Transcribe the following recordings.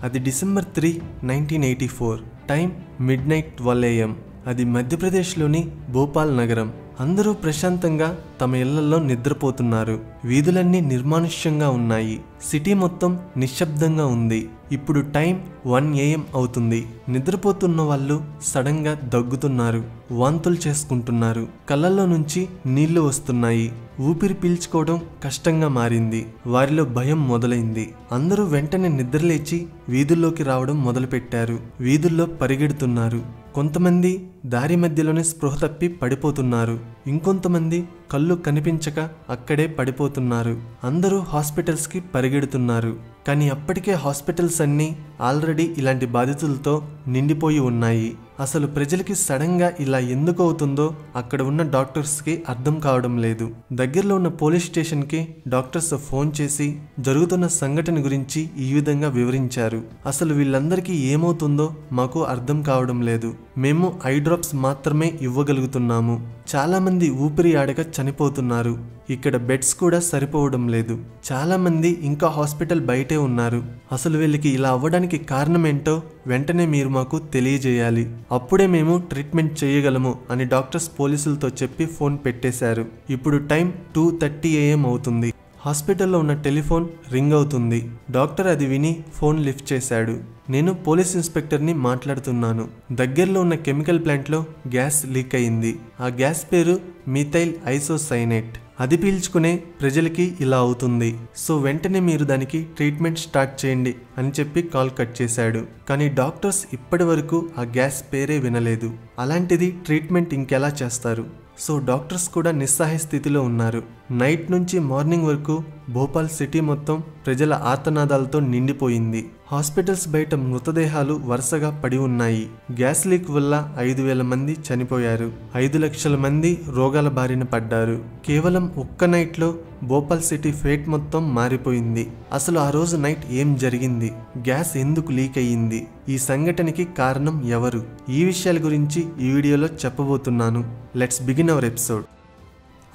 అది December 3, 1984. Time midnight 12 AM. అది మధ్యప్రదేశ్లోని భోపాల్ నగరం. అందరూ ప్రశాంతంగా తమ ఇళ్లలో నిద్రపోతున్నారు. వీధులన్నీ నిర్మానుష్యంగా ఉన్నాయి. సిటీ మొత్తం నిశ్శబ్దంగా ఉంది. ఇప్పుడు టైం 1 AM అవుతుంది. నిద్రపోతున్న వాళ్ళు సడన్ గా దగ్గుతున్నారు, వాంతులు చేసుకుంటున్నారు, కళ్ళల్లో నుంచి నీళ్లు వస్తున్నాయి. ఊపిరి పీల్చుకోవడం కష్టంగా మారింది. వారిలో భయం మొదలైంది. అందరూ వెంటనే నిద్రలేచి వీధుల్లోకి రావడం మొదలుపెట్టారు. వీధుల్లో పరిగెడుతున్నారు. కొంతమంది దారి మధ్యలోనే స్పృహ తప్పి పడిపోతున్నారు. ఇంకొంతమంది కళ్ళు కనిపించక అక్కడే పడిపోతున్నారు. అందరూ హాస్పిటల్స్కి పరిగెడుతున్నారు. కానీ అప్పటికే హాస్పిటల్స్ అన్నీ ఆల్రెడీ ఇలాంటి బాధితులతో నిండిపోయి ఉన్నాయి. అసలు ప్రజలకి సడన్గా ఇలా ఎందుకు అవుతుందో అక్కడ ఉన్న డాక్టర్స్కి అర్థం కావడం లేదు. దగ్గరలో ఉన్న పోలీస్ స్టేషన్కి డాక్టర్స్ ఫోన్ చేసి జరుగుతున్న సంఘటన గురించి ఈ విధంగా వివరించారు. అసలు వీళ్ళందరికీ ఏమవుతుందో మాకు అర్థం కావడం లేదు. మేము ఐ డ్రాప్స్ మాత్రమే ఇవ్వగలుగుతున్నాము. చాలా మంది ఊపిరి ఆడక చనిపోతున్నారు. ఇక్కడ బెడ్స్ కూడా సరిపోవడం లేదు. చాలా మంది ఇంకా హాస్పిటల్ బయటే ఉన్నారు. అసలు వీళ్ళకి ఇలా అవ్వడానికి కారణం ఏంటో వెంటనే మీరు మాకు తెలియజేయాలి. అప్పుడే మేము ట్రీట్మెంట్ చేయగలము అని డాక్టర్స్ పోలీసులతో చెప్పి ఫోన్ పెట్టేశారు. ఇప్పుడు టైం 2:30 AM అవుతుంది. హాస్పిటల్లో ఉన్న టెలిఫోన్ రింగ్ అవుతుంది. డాక్టర్ అది విని ఫోన్ లిఫ్ట్ చేశాడు. నేను పోలీస్ ఇన్స్పెక్టర్ని మాట్లాడుతున్నాను. దగ్గరలో ఉన్న కెమికల్ ప్లాంట్లో గ్యాస్ లీక్ అయింది. ఆ గ్యాస్ పేరు మిథైల్ ఐసోసైనేట్. అది పీల్చుకునే ప్రజలకి ఇలా అవుతుంది. సో వెంటనే మీరు దానికి ట్రీట్మెంట్ స్టార్ట్ చేయండి అని చెప్పి కాల్ కట్ చేశాడు. కానీ డాక్టర్స్ ఇప్పటి వరకు ఆ గ్యాస్ పేరే వినలేదు. అలాంటిది ట్రీట్మెంట్ ఇంకెలా చేస్తారు? సో డాక్టర్స్ కూడా నిస్సహాయ స్థితిలో ఉన్నారు. నైట్ నుంచి మార్నింగ్ వరకు భోపాల్ సిటీ మొత్తం ప్రజల ఆర్తనాదాలతో నిండిపోయింది. హాస్పిటల్స్ బయట మృతదేహాలు వరుసగా పడి ఉన్నాయి. గ్యాస్ లీక్ వల్ల 5,000 మంది చనిపోయారు. 5 లక్షల మంది రోగాల బారిన పడ్డారు. కేవలం ఒక్క నైట్లో భోపాల్ సిటీ ఫేట్ మొత్తం మారిపోయింది. అసలు ఆ రోజు నైట్ ఏం జరిగింది? గ్యాస్ ఎందుకు లీక్ అయ్యింది? ఈ సంఘటనకి కారణం ఎవరు? ఈ విషయాల గురించి ఈ వీడియోలో చెప్పబోతున్నాను. Let's begin our episode.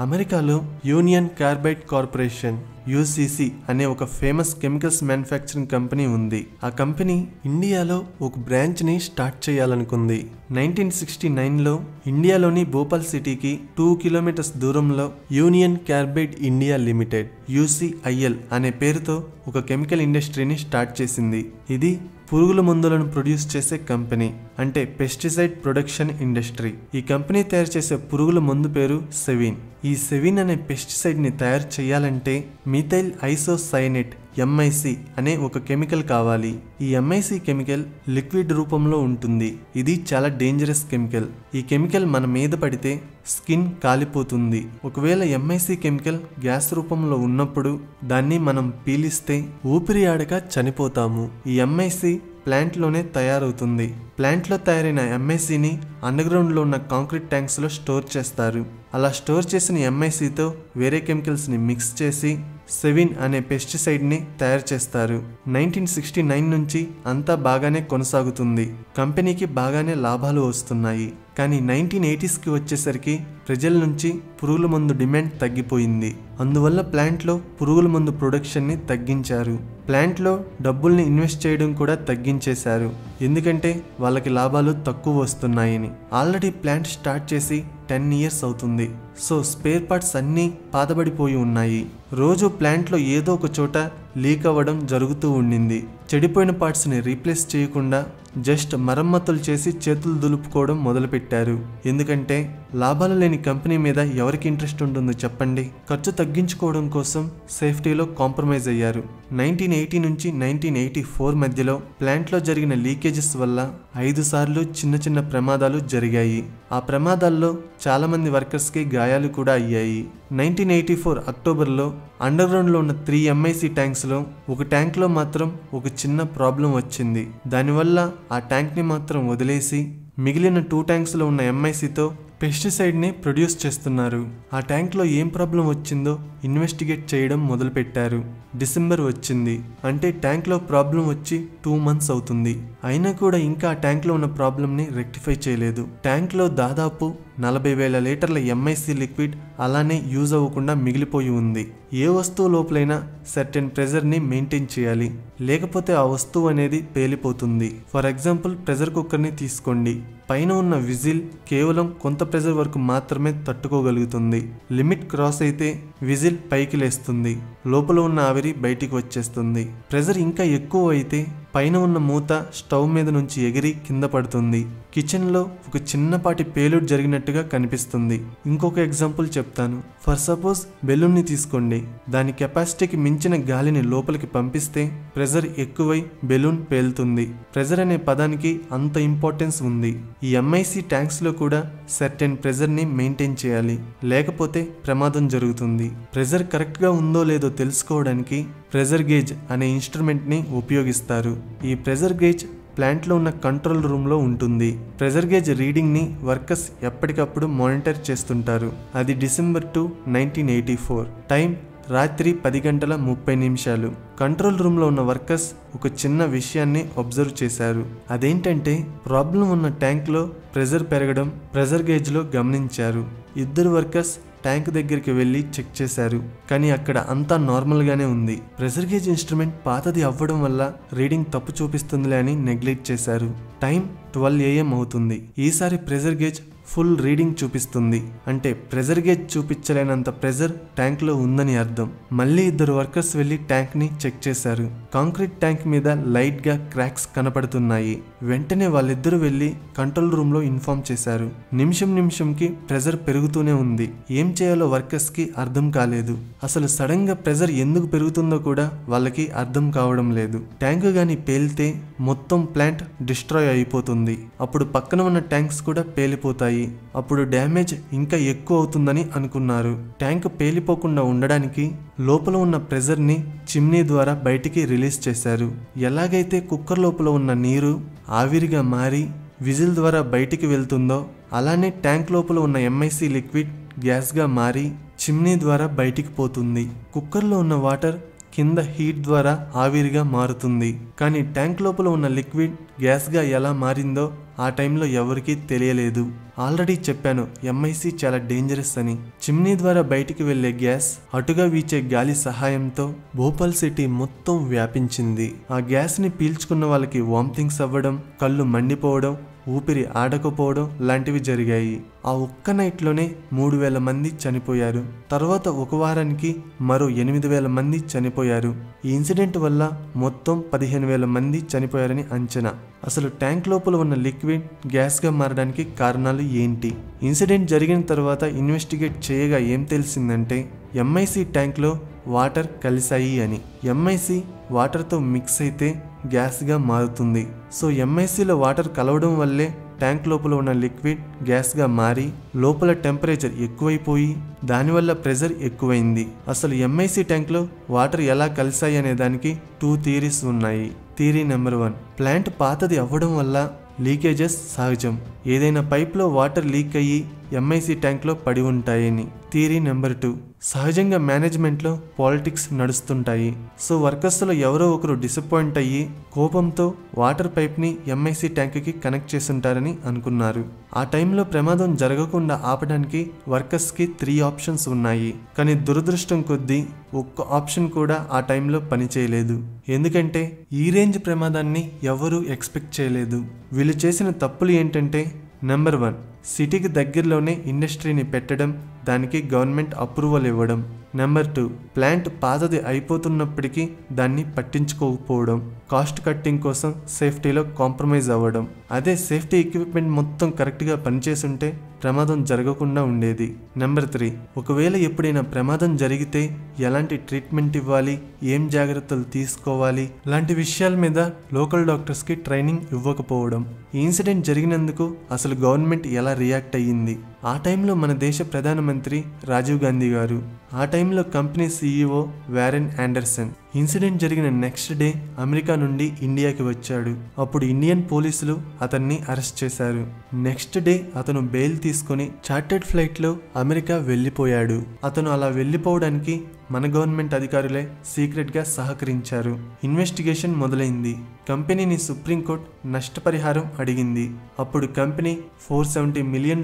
అమెరికాలో యూనియన్ కార్బైడ్ కార్పొరేషన్ UCC అనే ఒక ఫేమస్ కెమికల్స్ మ్యానుఫ్యాక్చరింగ్ కంపెనీ ఉంది. ఆ కంపెనీ ఇండియాలో ఒక బ్రాంచ్ని స్టార్ట్ చేయాలనుకుంది. 1969లో ఇండియాలోని భోపాల్ సిటీకి 2 కిలోమీటర్స్ దూరంలో union carbide India limited UCIL అనే పేరుతో ఒక కెమికల్ ఇండస్ట్రీని స్టార్ట్ చేసింది. ఇది పురుగుల మందులను ప్రొడ్యూస్ చేసే కంపెనీ, అంటే పెస్టిసైడ్ ప్రొడక్షన్ ఇండస్ట్రీ. ఈ కంపెనీ తయారు చేసే పురుగుల మందు పేరు సెవిన్. ఈ సెవిన్ అనే పెస్టిసైడ్ ని తయారు చేయాలంటే మిథైల్ ఐసోసైనేట్ MIC అనే ఒక కెమికల్ కావాలి. ఈ MIC కెమికల్ లిక్విడ్ రూపంలో ఉంటుంది. ఇది చాలా డేంజరస్ కెమికల్. ఈ కెమికల్ మన మీద పడితే స్కిన్ కాలిపోతుంది. ఒకవేళ MIC కెమికల్ గ్యాస్ రూపంలో ఉన్నప్పుడు దాన్ని మనం పీలిస్తే ఊపిరి ఆడక చనిపోతాము. ఈ MIC ప్లాంట్లోనే తయారవుతుంది. ప్లాంట్లో తయారైన MICని అండర్గ్రౌండ్లో ఉన్న కాంక్రీట్ ట్యాంక్స్లో స్టోర్ చేస్తారు. అలా స్టోర్ చేసిన MICతో వేరే కెమికల్స్ని మిక్స్ చేసి సెవిన్ అనే పెస్టిసైడ్ని తయారు చేస్తారు. 1969 నుంచి అంతా బాగానే కొనసాగుతుంది. కంపెనీకి బాగానే లాభాలు వస్తున్నాయి. కానీ 1980స్కి వచ్చేసరికి ప్రజల నుంచి పురుగుల మందు డిమాండ్ తగ్గిపోయింది. అందువల్ల ప్లాంట్లో పురుగుల మందు ప్రొడక్షన్ని తగ్గించారు. ప్లాంట్లో డబ్బుల్ని ఇన్వెస్ట్ చేయడం కూడా తగ్గించేశారు. ఎందుకంటే వాళ్ళకి లాభాలు తక్కువ వస్తున్నాయని. ఆల్రెడీ ప్లాంట్ స్టార్ట్ చేసి 10 years అవుతుంది. సో స్పేర్ పార్ట్స్ అన్నీ పాతబడిపోయి ఉన్నాయి. రోజు ప్లాంట్లో ఏదో ఒక చోట లీక్ అవ్వడం జరుగుతూ ఉండింది. చెడిపోయిన పార్ట్స్ని రీప్లేస్ చేయకుండా జస్ట్ మరమ్మతులు చేసి చేతులు దులుపుకోవడం మొదలుపెట్టారు. ఎందుకంటే లాభాలు లేని కంపెనీ మీద ఎవరికి ఇంట్రెస్ట్ ఉంటుందో చెప్పండి. ఖర్చు తగ్గించుకోవడం కోసం సేఫ్టీలో కాంప్రమైజ్ అయ్యారు. 1980 నుంచి 1984 మధ్యలో ప్లాంట్లో జరిగిన లీకేజెస్ వల్ల 5 సార్లు చిన్న చిన్న ప్రమాదాలు జరిగాయి. ఆ ప్రమాదాల్లో చాలా మంది వర్కర్స్కి గాయాలు కూడా అయ్యాయి. 1984 అక్టోబర్లో అండర్గ్రౌండ్లో ఉన్న 3 MIC ట్యాంక్స్లో ఒక ట్యాంక్లో మాత్రం ఒక చిన్న ప్రాబ్లం వచ్చింది. దానివల్ల ఆ ట్యాంక్ని మాత్రం వదిలేసి మిగిలిన 2 ట్యాంక్స్లో ఉన్న MICతో పెస్టిసైడ్ని ప్రొడ్యూస్ చేస్తున్నారు. ఆ ట్యాంక్లో ఏం ప్రాబ్లం వచ్చిందో ఇన్వెస్టిగేట్ చేయడం మొదలుపెట్టారు. డిసెంబర్ వచ్చింది, అంటే ట్యాంక్లో ప్రాబ్లం వచ్చి 2 months అవుతుంది. అయినా కూడా ఇంకా ఆ ట్యాంక్లో ఉన్న ప్రాబ్లంని రెక్టిఫై చేయలేదు. ట్యాంక్లో దాదాపు 40,000 లీటర్ల ఎంఐసి లిక్విడ్ అలానే యూజ్ అవ్వకుండా మిగిలిపోయి ఉంది. ఏ వస్తువు లోపలైనా సర్టెన్ ప్రెజర్ని మెయింటైన్ చేయాలి, లేకపోతే ఆ వస్తువు అనేది పేలిపోతుంది. ఫర్ ఎగ్జాంపుల్ ప్రెజర్ కుక్కర్ని తీసుకోండి. పైన ఉన్న విజిల్ కేవలం కొంత ప్రెజర్ వరకు మాత్రమే తట్టుకోగలుగుతుంది. లిమిట్ క్రాస్ అయితే విజిల్ పైకి లేస్తుంది, లోపల ఉన్న ఆవిరి బయటికి వచ్చేస్తుంది. ప్రెజర్ ఇంకా ఎక్కువ అయితే పైన ఉన్న మూత స్టవ్ మీద నుంచి ఎగిరి కింద పడుతుంది. కిచెన్లో ఒక చిన్నపాటి పేలుడు జరిగినట్టుగా కనిపిస్తుంది. ఇంకొక ఎగ్జాంపుల్ చెప్తాను. ఫర్ సపోజ్ బెలూన్ని తీసుకోండి. దాని కెపాసిటీకి మించిన గాలిని లోపలికి పంపిస్తే ప్రెజర్ ఎక్కువై బెలూన్ పేలుతుంది. ప్రెజర్ అనే పదానికి అంత ఇంపార్టెన్స్ ఉంది. ఈ ఎంఐసి ట్యాంక్స్ లో కూడా సర్టెన్ ప్రెజర్ ని మెయింటైన్ చేయాలి, లేకపోతే ప్రమాదం జరుగుతుంది. ప్రెజర్ కరెక్ట్ గా ఉందో లేదో తెలుసుకోవడానికి ప్రెజర్ గేజ్ అనే ఇన్స్ట్రుమెంట్ ని ఉపయోగిస్తారు. ఈ ప్రెజర్ గేజ్ ప్లాంట్ లో ఉన్న కంట్రోల్ రూమ్ లో ఉంటుంది. ప్రెజర్ గేజ్ రీడింగ్ ని వర్కర్స్ ఎప్పటికప్పుడు మానిటర్ చేస్తుంటారు. అది December 2, 1984. టైం రాత్రి 10:30 కంట్రోల్ రూమ్ లో ఉన్న వర్కర్స్ ఒక చిన్న విషయాన్ని అబ్జర్వ్ చేశారు. అదేంటంటే ప్రాబ్లం ఉన్న ట్యాంక్ లో ప్రెజర్ పెరగడం ప్రెజర్ గేజ్ లో గమనించారు. ఇద్దరు వర్కర్స్ ట్యాంక్ దగ్గరికి వెళ్లి చెక్ చేశారు, కానీ అక్కడ అంతా నార్మల్ గానే ఉంది. ప్రెజర్ గేజ్ ఇన్స్ట్రుమెంట్ పాతది అవ్వడం వల్ల రీడింగ్ తప్పు చూపిస్తుందిలే అని నెగ్లెక్ట్ చేశారు. టైం 12 AM అవుతుంది. ఈసారి ప్రెజర్ గేజ్ ఫుల్ రీడింగ్ చూపిస్తుంది. అంటే ప్రెజర్ గేజ్ చూపించలేనంత ప్రెజర్ ట్యాంక్ లో ఉందని అర్థం. మళ్ళీ ఇద్దరు వర్కర్స్ వెళ్లి ట్యాంక్ ని చెక్ చేశారు. కాంక్రీట్ ట్యాంక్ మీద లైట్ గా క్రాక్స్ కనపడుతున్నాయి. వెంటనే వాళ్ళిద్దరూ వెళ్లి కంట్రోల్ రూమ్ లో ఇన్ఫార్మ్ చేశారు. నిమిషంకి ప్రెజర్ పెరుగుతూనే ఉంది. ఏం చేయాలో వర్కర్స్ కి అర్థం కాలేదు. అసలు సడన్ గా ప్రెజర్ ఎందుకు పెరుగుతుందో కూడా వాళ్ళకి అర్థం కావడం లేదు. ట్యాంక్ గాని పేలితే మొత్తం ప్లాంట్ డిస్ట్రాయ్ అయిపోతుంది. అప్పుడు పక్కన ఉన్న ట్యాంక్స్ కూడా పేలిపోతాయి. అప్పుడు డ్యామేజ్ ఇంకా ఎక్కువ అవుతుందని అనుకున్నారు. ట్యాంక్ పేలిపోకుండా ఉండడానికి లోపల ఉన్న ప్రెజర్ ని చిమ్నీ ద్వారా బయటికి రిలీజ్ చేశారు. ఎలాగైతే కుక్కర్ లోపల ఉన్న నీరు ఆవిరిగా మారి విజిల్ ద్వారా బయటికి వెళ్తుందో అలానే ట్యాంక్ లోపల ఉన్న ఎంఐసి లిక్విడ్ గ్యాస్ గా మారి చిమ్నీ ద్వారా బయటికి పోతుంది. కుక్కర్లో ఉన్న వాటర్ కింద హీట్ ద్వారా ఆవిరిగా మారుతుంది. కానీ ట్యాంక్ లోపల ఉన్న లిక్విడ్ గ్యాస్ గా ఎలా మారిందో ఆ టైంలో ఎవరికీ తెలియలేదు. ఆల్రెడీ చెప్పాను ఎంఐసి చాలా డేంజరస్ అని. చిమ్నీ ద్వారా బయటికి వెళ్లే గ్యాస్ అటుగా వీచే గాలి సహాయంతో భోపాల్ సిటీ మొత్తం వ్యాపించింది. ఆ గ్యాస్ ని పీల్చుకున్న వాళ్ళకి వామిటింగ్స్ అవ్వడం, కళ్ళు మండిపోవడం, ఊపిరి ఆడకపోవడం లాంటివి జరిగాయి. ఆ ఒక్క నైట్లోనే 3,000 మంది చనిపోయారు. తర్వాత ఒక వారానికి మరో 8,000 మంది చనిపోయారు. ఈ ఇన్సిడెంట్ వల్ల మొత్తం 15,000 మంది చనిపోయారని అంచనా. అసలు ట్యాంక్ లోపల ఉన్న లిక్విడ్ గ్యాస్ గా మారడానికి కారణాలు ఏంటి? ఇన్సిడెంట్ జరిగిన తర్వాత ఇన్వెస్టిగేట్ చేయగా ఏం తెలిసిందంటే ఎంఐసి ట్యాంక్ లో వాటర్ కలిసాయి అని. ఎంఐసి వాటర్ తో మిక్స్ అయితే గ్యాస్ గా మారుతుంది. సో ఎంఐసిలో వాటర్ కలవడం వల్లే ట్యాంక్ లోపల ఉన్న లిక్విడ్ గ్యాస్ గా మారి లోపల టెంపరేచర్ ఎక్కువైపోయి దానివల్ల ప్రెజర్ ఎక్కువైంది. అసలు ఎంఐసి ట్యాంక్ లో వాటర్ ఎలా కలిసాయి అనే దానికి 2 థియరీస్ ఉన్నాయి. థియరీ నెంబర్ 1, ప్లాంట్ పాతది అవ్వడం వల్ల లీకేజెస్ సహజం. ఏదైనా పైప్లో వాటర్ లీక్ అయ్యి ఎంఐసి ట్యాంక్లో పడి ఉంటాయని. థియరీ నెంబర్ 2, సహజంగా మేనేజ్మెంట్లో పాలిటిక్స్ నడుస్తుంటాయి. సో వర్కర్స్లో ఎవరో ఒకరు డిసప్పాయింట్ అయ్యి కోపంతో వాటర్ పైప్ని ఎంఐసి ట్యాంక్కి కనెక్ట్ చేస్తుంటారని అనుకున్నారు. ఆ టైంలో ప్రమాదం జరగకుండా ఆపడానికి వర్కర్స్కి 3 ఆప్షన్స్ ఉన్నాయి. కానీ దురదృష్టం కొద్దీ ఒక్క ఆప్షన్ కూడా ఆ టైంలో పనిచేయలేదు. ఎందుకంటే ఈ రేంజ్ ప్రమాదాన్ని ఎవరూ ఎక్స్పెక్ట్ చేయలేదు. వీళ్ళు చేసిన తప్పులు ఏంటంటే నెంబర్ 1, సిటీకి దగ్గరలోనే ఇండస్ట్రీని పెట్టడం, దానికి గవర్నమెంట్ అప్రూవల్ ఇవ్వడం. నెంబర్ 2, ప్లాంట్ పాతది అయిపోతున్నప్పటికీ దాన్ని పట్టించుకోకపోవడం. కాస్ట్ కట్టింగ్ కోసం సేఫ్టీలో కాంప్రమైజ్ అవ్వడం. అదే సేఫ్టీ ఎక్విప్మెంట్ మొత్తం కరెక్ట్గా పనిచేస్తుంటే ప్రమాదం జరగకుండా ఉండేది. నెంబర్ 3, ఒకవేళ ఎప్పుడైనా ప్రమాదం జరిగితే ఎలాంటి ట్రీట్మెంట్ ఇవ్వాలి, ఏం జాగ్రత్తలు తీసుకోవాలి లాంటి విషయాల మీద లోకల్ డాక్టర్స్కి ట్రైనింగ్ ఇవ్వకపోవడం. ఈ ఇన్సిడెంట్ జరిగినందుకు అసలు గవర్నమెంట్ ఎలా రియాక్ట్ అయ్యింది? ఆ టైంలో మన దేశ ప్రధానమంత్రి రాజీవ్ గాంధీ గారు, ఆ టైంలో company CEO Warren Anderson. Incident జరిగిన నెక్స్ట్ డే అమెరికా నుండి ఇండియాకి వచ్చాడు. అప్పుడు ఇండియన్ పోలీసులు అతన్ని అరెస్ట్ చేశారు. నెక్స్ట్ డే అతను బెయిల్ తీసుకుని చార్టర్డ్ ఫ్లైట్లో అమెరికా వెళ్ళిపోయాడు. అతను అలా వెళ్ళిపోవడానికి మన గవర్నమెంట్ అధికారులే సీక్రెట్గా సహకరించారు. ఇన్వెస్టిగేషన్ మొదలైంది. కంపెనీని సుప్రీంకోర్టు నష్టపరిహారం అడిగింది. అప్పుడు కంపెనీ $470 మిలియన్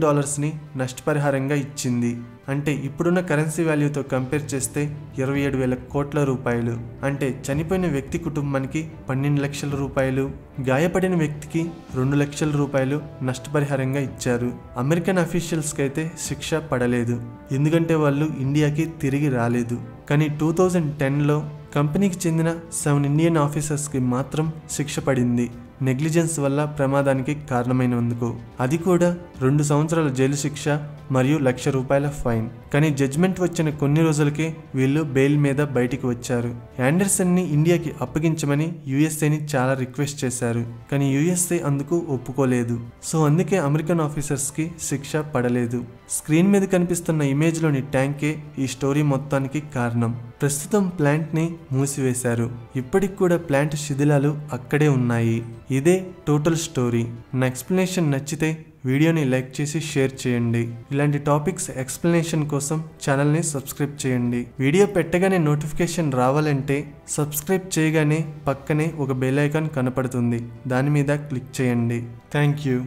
నష్టపరిహారంగా ఇచ్చింది. అంటే ఇప్పుడున్న కరెన్సీ వాల్యూతో కంపేర్ చేస్తే 27,000 కోట్ల రూపాయలు. అంటే చనిపోయిన వ్యక్తి కుటుంబానికి 12 లక్షల రూపాయలు, గాయపడిన వ్యక్తికి 2 లక్షల రూపాయలు నష్టపరిహారంగా ఇచ్చారు. అమెరికన్ అఫీషియల్స్కి అయితే శిక్ష పడలేదు, ఎందుకంటే వాళ్ళు ఇండియాకి తిరిగి రాలేదు. కానీ 2010లో కంపెనీకి చెందిన 7 ఇండియన్ ఆఫీసర్స్కి మాత్రం శిక్ష పడింది, నెగ్లిజెన్స్ వల్ల ప్రమాదానికి కారణమైనందుకు. అది కూడా 2 సంవత్సరాల జైలు శిక్ష మరియు ₹1,00,000 ఫైన్. కానీ జడ్జ్మెంట్ వచ్చిన కొన్ని రోజులకే వీళ్ళు బెయిల్ మీద బయటికి వచ్చారు. యాండర్సన్ని ఇండియాకి అప్పగించమని యుఎస్ఏని చాలా రిక్వెస్ట్ చేశారు, కానీ యుఎస్ఏ అందుకు ఒప్పుకోలేదు. సో అందుకే అమెరికన్ ఆఫీసర్స్కి శిక్ష పడలేదు. స్క్రీన్ మీద కనిపిస్తున్న ఇమేజ్లోని ట్యాంకే ఈ స్టోరీ మొత్తానికి కారణం. ప్రస్తుతం ప్లాంట్ని మూసివేశారు. ఇప్పటికి కూడా ప్లాంట్ శిథిలాలు అక్కడే ఉన్నాయి. ఇదే టోటల్ స్టోరీ. నా ఎక్స్ప్లెనేషన్ నచ్చితే వీడియోని లైక్ చేసి షేర్ చేయండి. ఇలాంటి టాపిక్స్ ఎక్స్ప్లెనేషన్ కోసం ఛానల్ని సబ్స్క్రైబ్ చేయండి. వీడియో పెట్టగానే నోటిఫికేషన్ రావాలంటే సబ్స్క్రైబ్ చేయగానే పక్కనే ఒక బెల్ ఐకాన్ కనపడుతుంది, దాని మీద క్లిక్ చేయండి. Thank you.